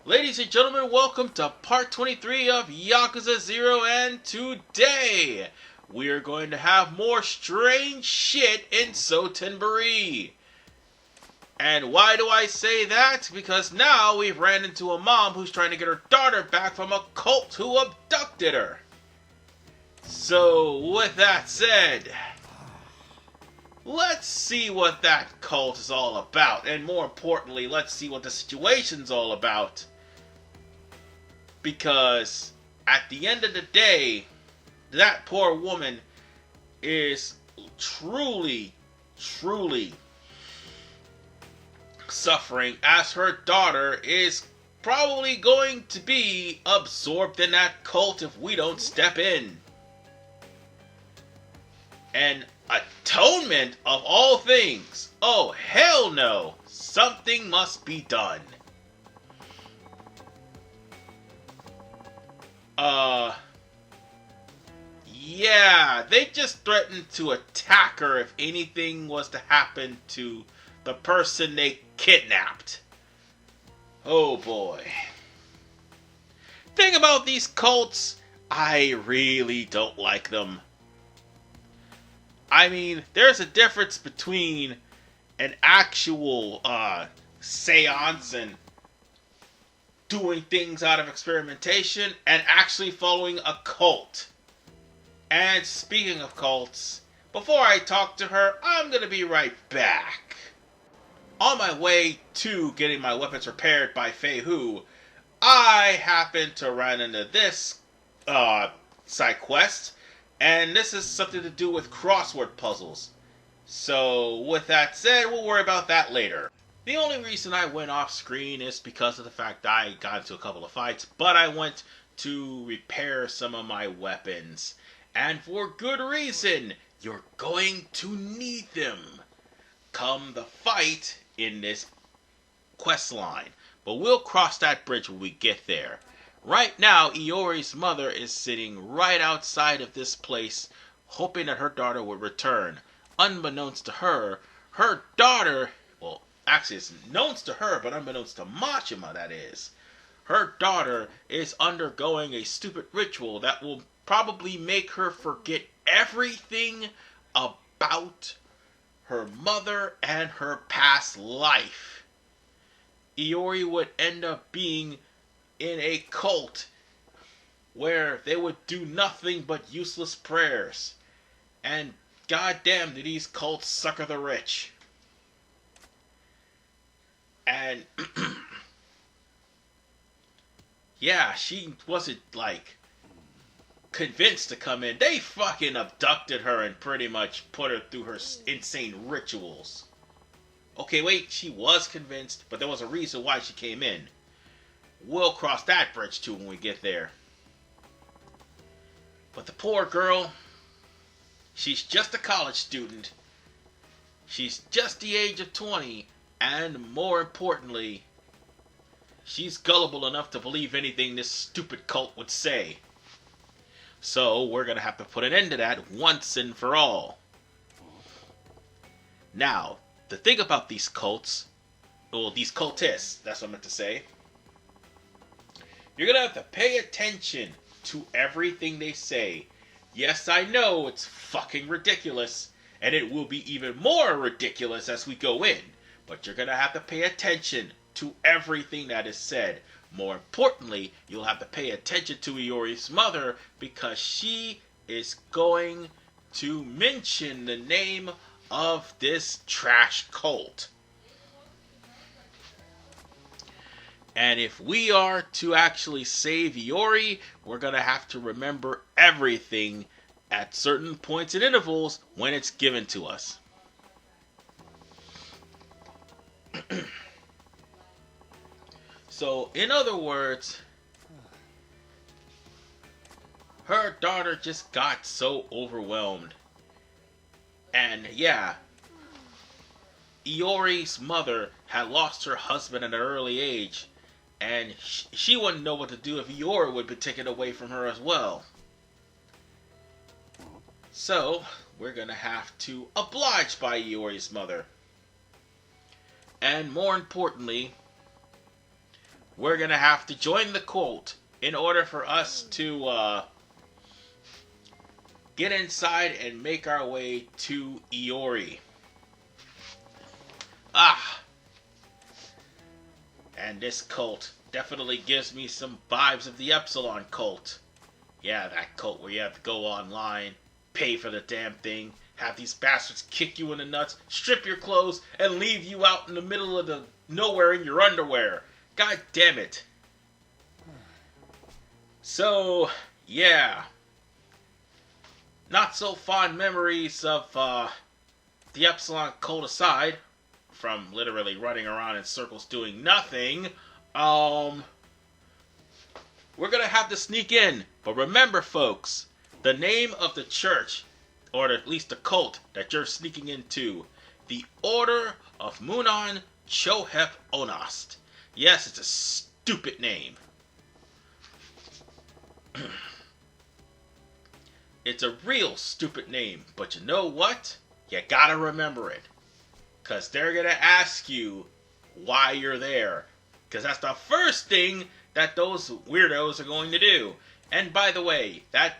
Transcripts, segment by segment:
Ladies and gentlemen, welcome to part 23 of Yakuza 0, and today we are going to have more strange shit in Sotenburi. And why do I say that? Because now we've ran into a mom who's trying to get her daughter back from a cult who abducted her. So, with that said, let's see what that cult is all about. And more importantly, let's see what the situation's all about. Because at the end of the day, that poor woman is truly suffering, as her daughter is probably going to be absorbed in that cult if we don't step in. And atonement of all things. Oh, hell no. Something must be done. Yeah, they just threatened to attack her if anything was to happen to the person they kidnapped. Oh boy. Thing about these cults, I really don't like them. I mean, there's a difference between an actual seance and doing things out of experimentation and actually following a cult. And speaking of cults, before I talk to her, I'm gonna be right back. On my way to getting my weapons repaired by Fei Hu, I happened to run into this side quest, and this is something to do with crossword puzzles. So, with that said, we'll worry about that later. The only reason I went off screen is because of the fact I got into a couple of fights, but I went to repair some of my weapons. And for good reason. You're going to need them come the fight in this quest line. But we'll cross that bridge when we get there. Right now, Iori's mother is sitting right outside of this place, hoping that her daughter would return. Unbeknownst to her, her daughter, well, actually it's known to her, but unbeknownst to Majima, that is, her daughter is undergoing a stupid ritual that will probably make her forget everything about her mother and her past life. Iori would end up being in a cult where they would do nothing but useless prayers. And goddamn do these cults sucker the rich. And yeah, she wasn't like convinced to come in. They fucking abducted her and pretty much put her through her insane rituals. Okay, wait, she was convinced, but there was a reason why she came in. We'll cross that bridge too when we get there. But the poor girl, she's just a college student. She's just the age of 20, and more importantly, she's gullible enough to believe anything this stupid cult would say. So, we're going to have to put an end to that once and for all. Now, the thing about these cults, well, these cultists, that's what I meant to say, you're going to have to pay attention to everything they say. Yes, I know it's fucking ridiculous, and it will be even more ridiculous as we go in, but you're going to have to pay attention to everything that is said. More importantly, you'll have to pay attention to Iori's mother because she is going to mention the name of this trash cult. And if we are to actually save Iori, we're going to have to remember everything at certain points and intervals when it's given to us. So, in other words, her daughter just got so overwhelmed. And yeah, Iori's mother had lost her husband at an early age, and she wouldn't know what to do if Iori would be taken away from her as well. So, we're gonna have to oblige by Iori's mother. And more importantly, we're gonna have to join the cult in order for us to get inside and make our way to Iori. And this cult definitely gives me some vibes of the Epsilon cult. Yeah, that cult where you have to go online, pay for the damn thing, have these bastards kick you in the nuts, strip your clothes, and leave you out in the middle of the nowhere in your underwear. God damn it. So, yeah. Not so fond memories of the Epsilon cult aside, from literally running around in circles doing nothing, we're gonna have to sneak in. But remember, folks, the name of the church, or at least the cult that you're sneaking into, the Order of Munan Chohep Onost. Yes, it's a stupid name. It's a real stupid name, but you know what? You gotta remember it. Because they're gonna ask you why you're there. Because that's the first thing that those weirdos are going to do. And by the way, that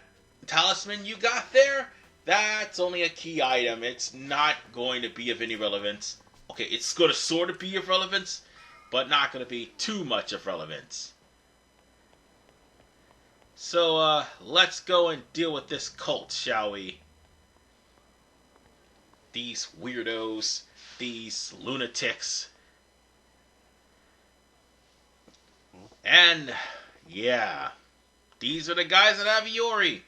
talisman you got there, that's only a key item. It's not going to be of any relevance. Okay, it's going to sort of be of relevance, but not going to be too much of relevance. So, let's go and deal with this cult, shall we? These weirdos, these lunatics. And, yeah, these are the guys that have Iori.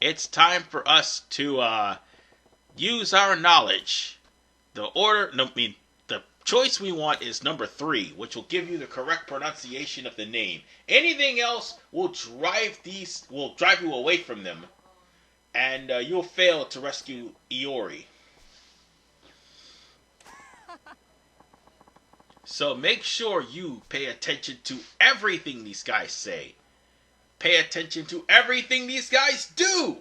It's time for us to, use our knowledge. The choice we want is number 3, which will give you the correct pronunciation of the name. Anything else will drive you away from them, and you'll fail to rescue Iori. So make sure you pay attention to everything these guys say. Pay attention to everything these guys do,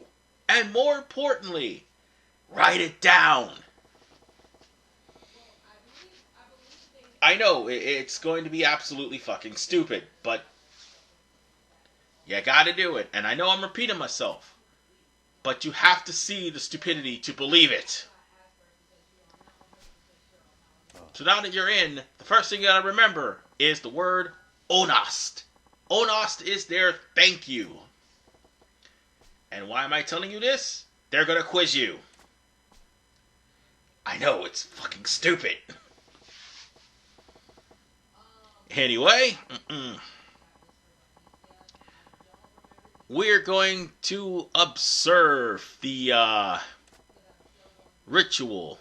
and more importantly, write it down. I know, it's going to be absolutely fucking stupid, but you gotta do it. And I know I'm repeating myself, but you have to see the stupidity to believe it. So now that you're in, the first thing you gotta remember is the word Onost. Onost is their thank you. And why am I telling you this? They're gonna quiz you. I know, it's fucking stupid. Anyway, we're going to observe the ritual.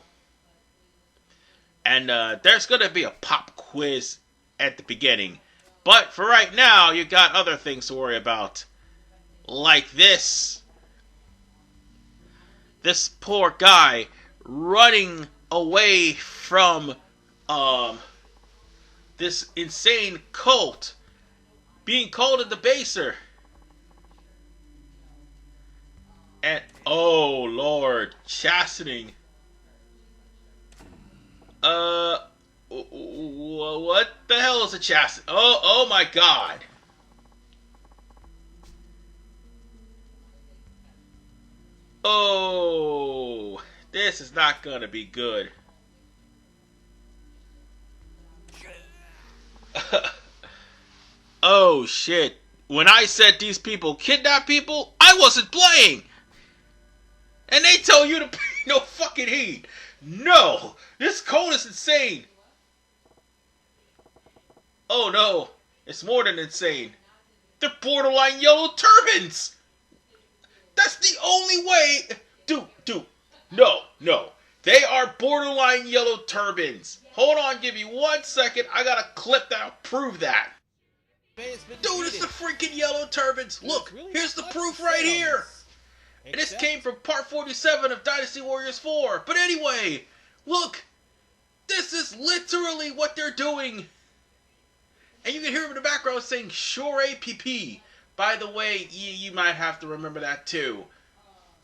And there's going to be a pop quiz at the beginning. But for right now, you got other things to worry about. Like this. This poor guy running away from this insane cult, being called a debaser. And, oh Lord, chastening. What the hell is a chastening? Oh my God. Oh, this is not gonna be good. Oh shit. When I said these people kidnap people, I wasn't playing. And they tell you to pay no fucking heed. No, this code is insane. Oh no, it's more than insane. They're borderline yellow turbans. That's the only way. Dude, no. They are borderline yellow turbans. Hold on, give me 1 second. I got a clip that'll prove that. Dude, it's the freaking yellow turbans. Look, here's the proof right here. And this came from part 47 of Dynasty Warriors 4. But anyway, look. This is literally what they're doing. And you can hear him in the background saying Shooreh Pippi. By the way, you might have to remember that too.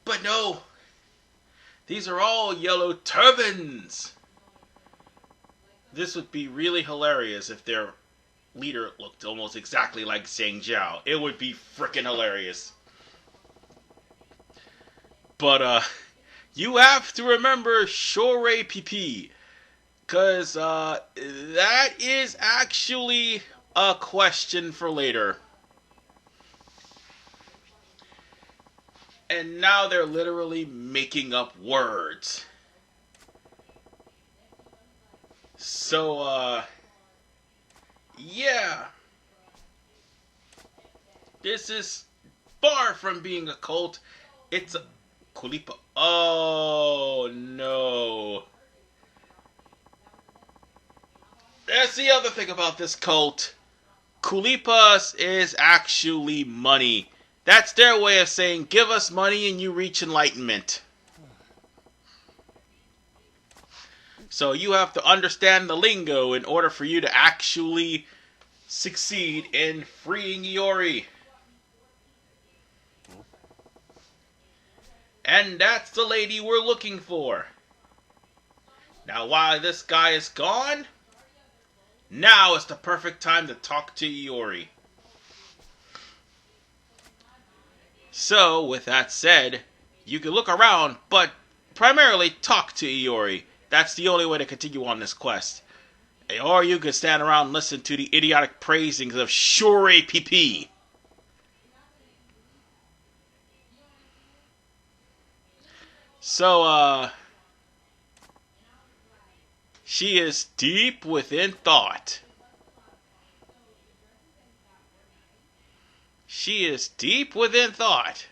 But no. These are all Yellow Turbans. This would be really hilarious if their leader looked almost exactly like Zhang Jiao. It would be freaking hilarious. But, you have to remember Shooreh Pippi. Because, that is actually a question for later. And now they're literally making up words. So, yeah. This is far from being a cult. It's a Kulipa. Oh, no. That's the other thing about this cult. Kulipas is actually money. That's their way of saying, give us money and you reach enlightenment. So you have to understand the lingo in order for you to actually succeed in freeing Iori. And that's the lady we're looking for. Now while this guy is gone, now is the perfect time to talk to Iori. So, with that said, you can look around, but primarily talk to Iori. That's the only way to continue on this quest. Or you can stand around and listen to the idiotic praisings of Shooreh Pippi. So, she is deep within thought. She is deep within thought.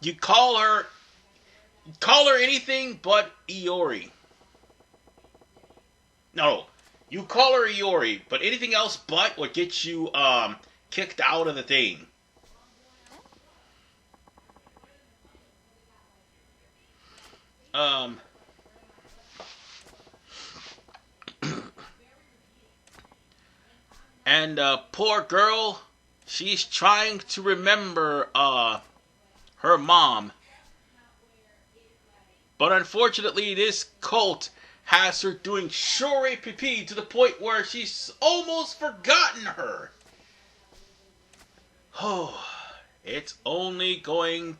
You call her anything but Iori. No, you call her Iori, but anything else but would get you, kicked out of the thing. And, poor girl, she's trying to remember, her mom. But unfortunately, this cult has her doing Shooreh Pippi to the point where she's almost forgotten her. Oh, it's only gonna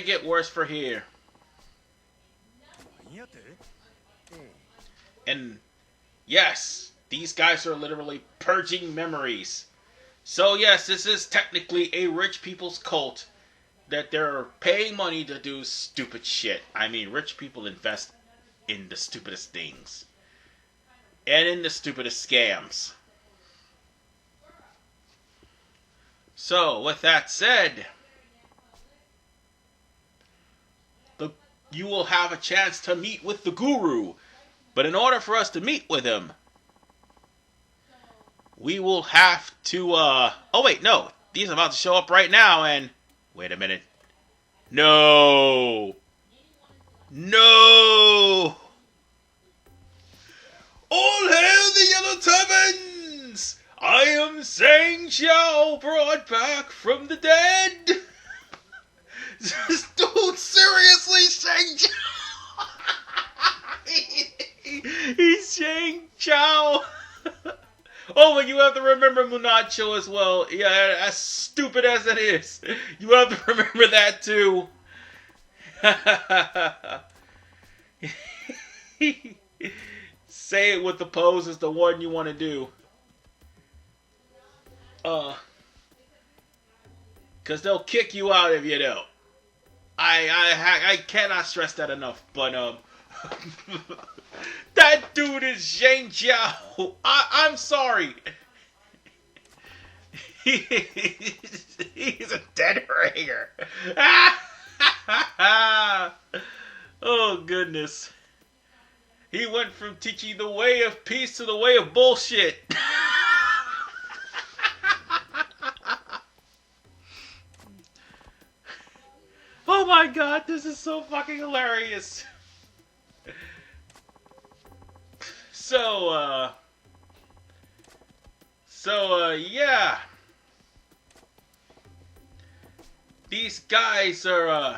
get worse for here. And yes, these guys are literally purging memories. So yes, this is technically a rich people's cult that they're paying money to do stupid shit. I mean, rich people invest in the stupidest things. And in the stupidest scams. So, with that said, you will have a chance to meet with the guru. But in order for us to meet with him, we will have to, oh wait, no. He's about to show up right now and... Wait a minute. No! No! All hail the Yellow Turbans! I am Zhang Jiao, brought back from the dead! Dude, seriously, Zhang Jiao! He's Zhang Jiao! Oh, but you have to remember Munacho as well. Yeah, as stupid as it is. You have to remember that too. Say it with the pose is the one you want to do. Cause they'll kick you out if you don't. I cannot stress that enough, but that dude is Zhang Jiao. I'm sorry. He's a dead ringer. Oh, goodness. He went from teaching the way of peace to the way of bullshit. Oh my god, this is so fucking hilarious. So, yeah. These guys are,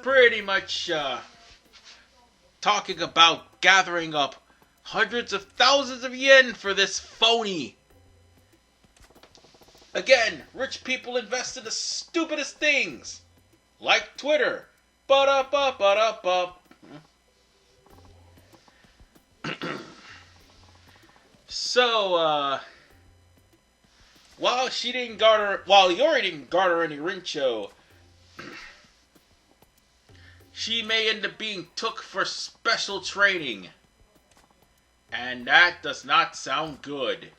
pretty much, talking about gathering up hundreds of thousands of yen for this phony. Again, rich people invest in the stupidest things. Like Twitter. Ba-da-ba-ba-da-ba. So, while Iori didn't garner any rincho, she may end up being took for special training. And that does not sound good.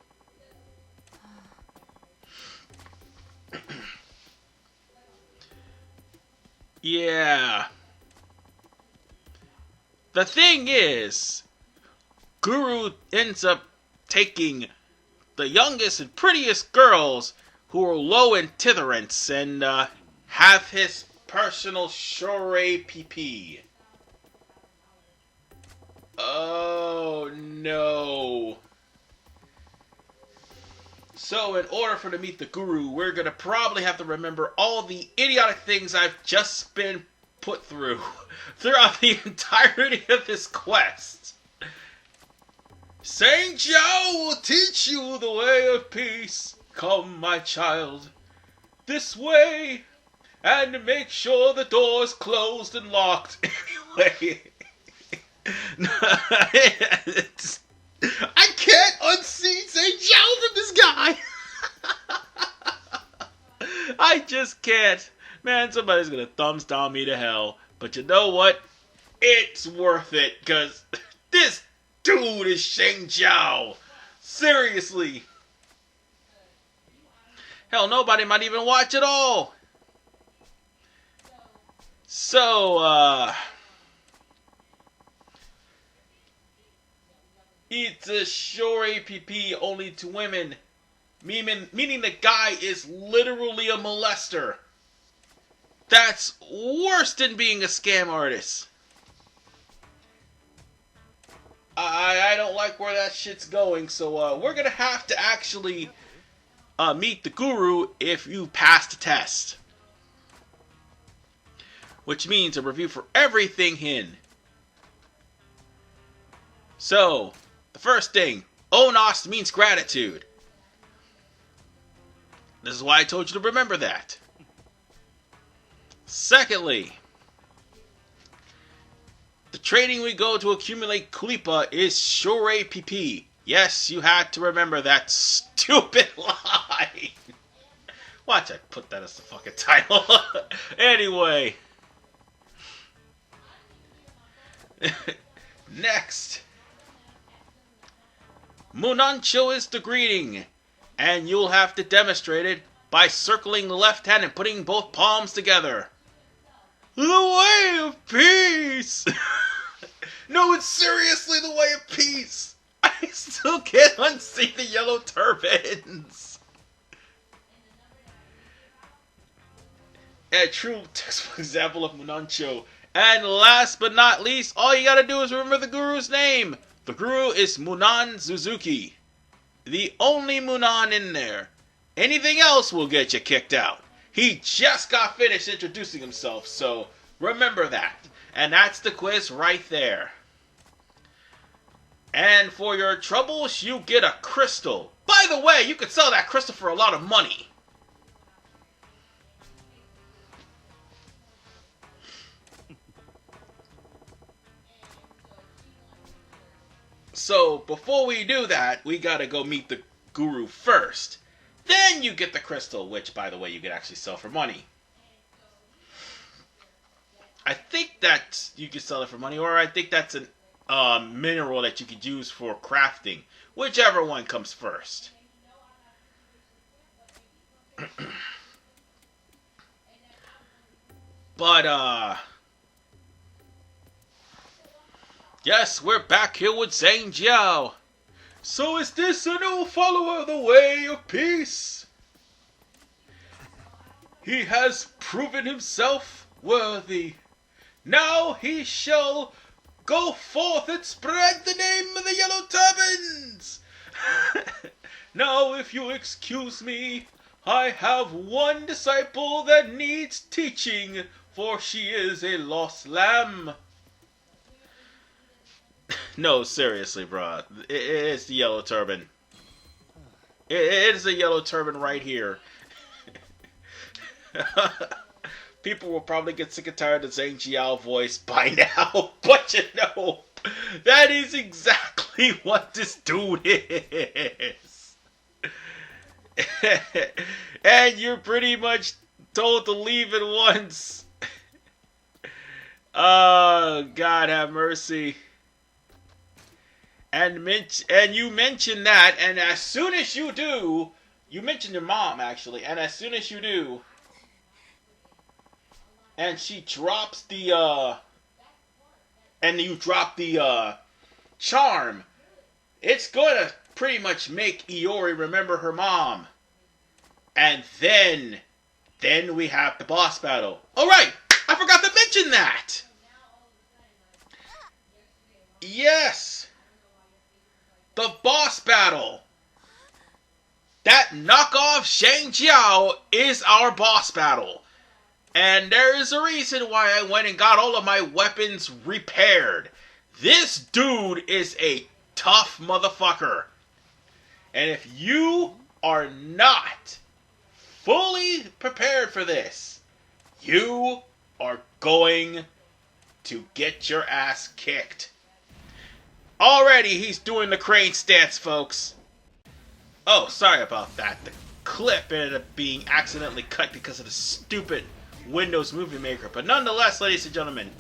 Yeah. The thing is, Guru ends up taking the youngest and prettiest girls who are low in titherance and have his personal Shooreh Pippi. Oh no. So in order for to meet the Guru, we're gonna probably have to remember all the idiotic things I've just been put through throughout the entirety of this quest. Saint Zhao will teach you the way of peace. Come, my child, this way, and make sure the door's closed and locked. Anyway, I can't unsee Saint Zhao from this guy. I just can't. Man, somebody's gonna thumbs down me to hell. But you know what? It's worth it, because this dude is Sheng Zhao. Seriously. Hell, nobody might even watch at all. So, it's a Shooreh Pippi only to women. Meaning the guy is literally a molester. That's worse than being a scam artist. I don't like where that shit's going, so we're gonna have to actually meet the Guru if you pass the test. Which means a review for everything in. So, the first thing, Onos means gratitude. This is why I told you to remember that. Secondly, the training we go to accumulate Kulipa is Shooreh Pippi. Yes, you had to remember that stupid line. Watch, I put that as the fucking title. Anyway. Next. Munancho is the greeting, and you'll have to demonstrate it by circling the left hand and putting both palms together. The way of peace! No, it's seriously the way of peace! I still can't unsee the yellow turbans! A true textbook example of Munancho. And last but not least, all you gotta do is remember the Guru's name. The Guru is Munan Suzuki. The only Munan in there. Anything else will get you kicked out. He just got finished introducing himself, so remember that. And that's the quiz right there. And for your troubles, you get a crystal. By the way, you could sell that crystal for a lot of money. So, before we do that, we gotta go meet the Guru first. Then you get the crystal, which, by the way, you can actually sell for money. I think that you can sell it for money, or I think that's a mineral that you could use for crafting. Whichever one comes first. But, yes, we're back here with Zhang Jiao. So is this a new follower of the way of peace? He has proven himself worthy. Now he shall go forth and spread the name of the Yellow Turbans. Now, if you excuse me, I have one disciple that needs teaching, for she is a lost lamb. No, seriously, bruh. It's the yellow turban. It is a yellow turban right here. People will probably get sick and tired of Zhang Jiao voice by now, but you know, that is exactly what this dude is. And you're pretty much told to leave it once. Oh, God have mercy. And you mentioned that, and as soon as you do, you mentioned your mom, actually, and as soon as you do, and she drops the, and you drop the, charm, it's gonna pretty much make Iori remember her mom. And then we have the boss battle. Alright, I forgot to mention that! Yes! The boss battle! That knockoff Zhang Jiao is our boss battle. And there is a reason why I went and got all of my weapons repaired. This dude is a tough motherfucker. And if you are not fully prepared for this, you are going to get your ass kicked. Already he's doing the crane stance, folks. Oh, sorry about that. The clip ended up being accidentally cut because of the stupid Windows Movie Maker. But nonetheless, ladies and gentlemen,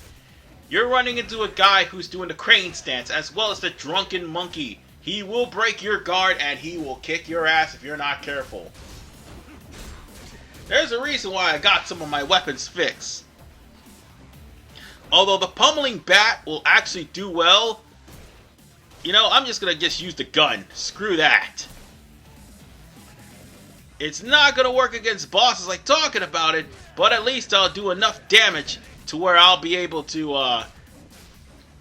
you're running into a guy who's doing the crane stance as well as the drunken monkey. He will break your guard and he will kick your ass if you're not careful. There's a reason why I got some of my weapons fixed. Although the pummeling bat will actually do well, you know, I'm just going to use the gun. Screw that. It's not going to work against bosses like talking about it, but at least I'll do enough damage to where I'll be able to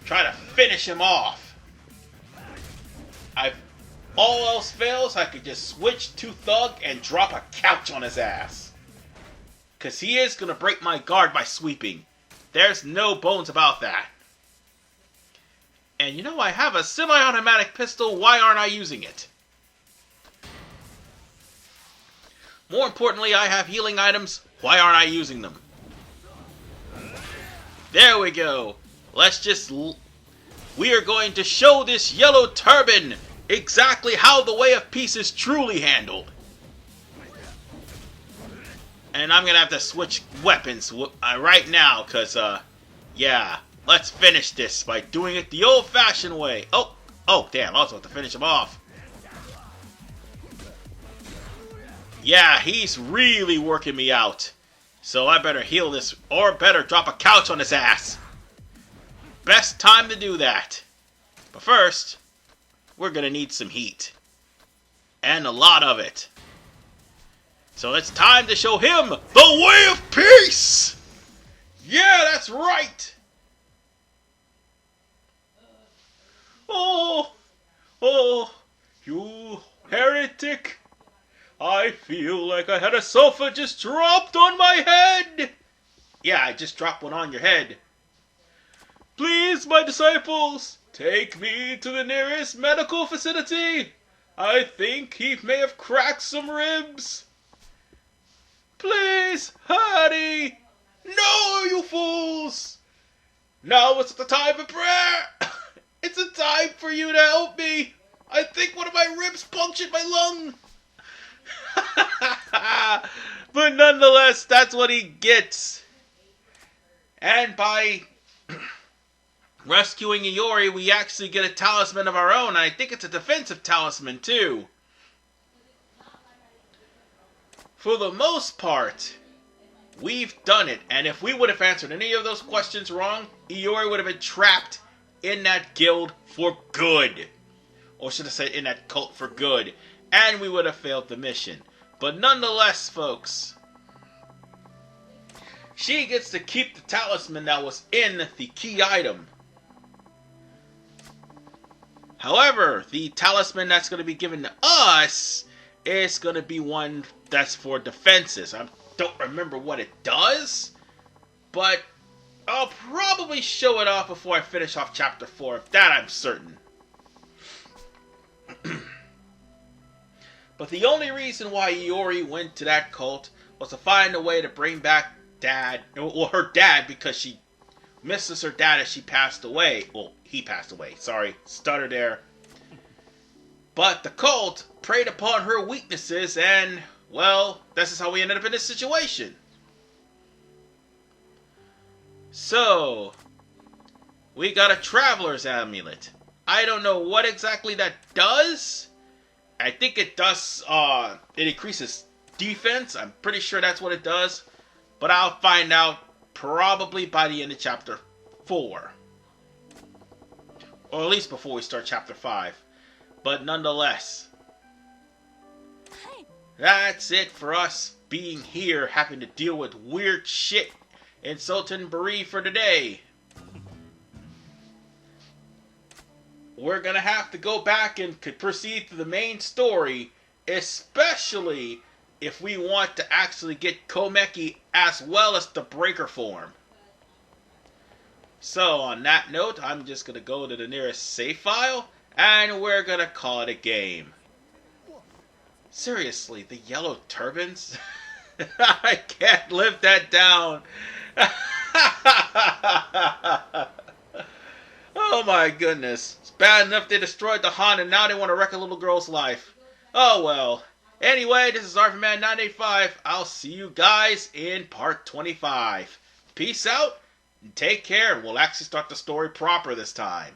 try to finish him off. All else fails, I could just switch to Thug and drop a couch on his ass. Because he is going to break my guard by sweeping. There's no bones about that. And you know, I have a semi-automatic pistol. Why aren't I using it? More importantly, I have healing items. Why aren't I using them? There we go. We are going to show this yellow turban exactly how the Way of Peace is truly handled. And I'm going to have to switch weapons right now, because, yeah. Let's finish this by doing it the old-fashioned way. Oh, damn, I also have to finish him off. Yeah, he's really working me out. So I better heal this, or better drop a couch on his ass. Best time to do that. But first, we're gonna need some heat. And a lot of it. So it's time to show him the Way of Peace! Yeah, that's right! Oh, you heretic. I feel like I had a sofa just dropped on my head. Yeah, I just dropped one on your head. Please, my disciples, take me to the nearest medical facility. I think he may have cracked some ribs. Please, hurry. No, you fools. Now it's the time of prayer. It's a time for you to help me. I think one of my ribs punctured my lung. But nonetheless, that's what he gets. And by rescuing Iori, we actually get a talisman of our own. And I think it's a defensive talisman, too. For the most part, we've done it. And if we would have answered any of those questions wrong, Iori would have been trapped in that guild for good. Or should I say in that cult for good. And we would have failed the mission. But nonetheless, folks, she gets to keep the talisman that was in the key item. However, the talisman that's going to be given to us is going to be one that's for defenses. I don't remember what it does, but I'll probably show it off before I finish off Chapter 4. Of that I'm certain. But the only reason why Iori went to that cult was to find a way to bring back her dad, because she misses her dad as she passed away. Well, he passed away. Sorry, stutter there. But the cult preyed upon her weaknesses, and, well, this is how we ended up in this situation. So, we got a Traveler's Amulet. I don't know what exactly that does. I think it does, it increases defense. I'm pretty sure that's what it does. But I'll find out probably by the end of Chapter 4. Or at least before we start Chapter 5. But nonetheless, that's it for us being here, having to deal with weird shit in Sultan Buri for today. We're gonna have to go back and proceed to the main story, especially if we want to actually get Komeki as well as the Breaker form. So on that note, I'm just gonna go to the nearest save file, and we're gonna call it a game. Seriously, the Yellow Turbans? I can't live that down. Oh my goodness. It's bad enough they destroyed the Han, and now they want to wreck a little girl's life. Oh well. Anyway, this is RFman 985. I'll see you guys in part 25. Peace out, and take care, and we'll actually start the story proper this time.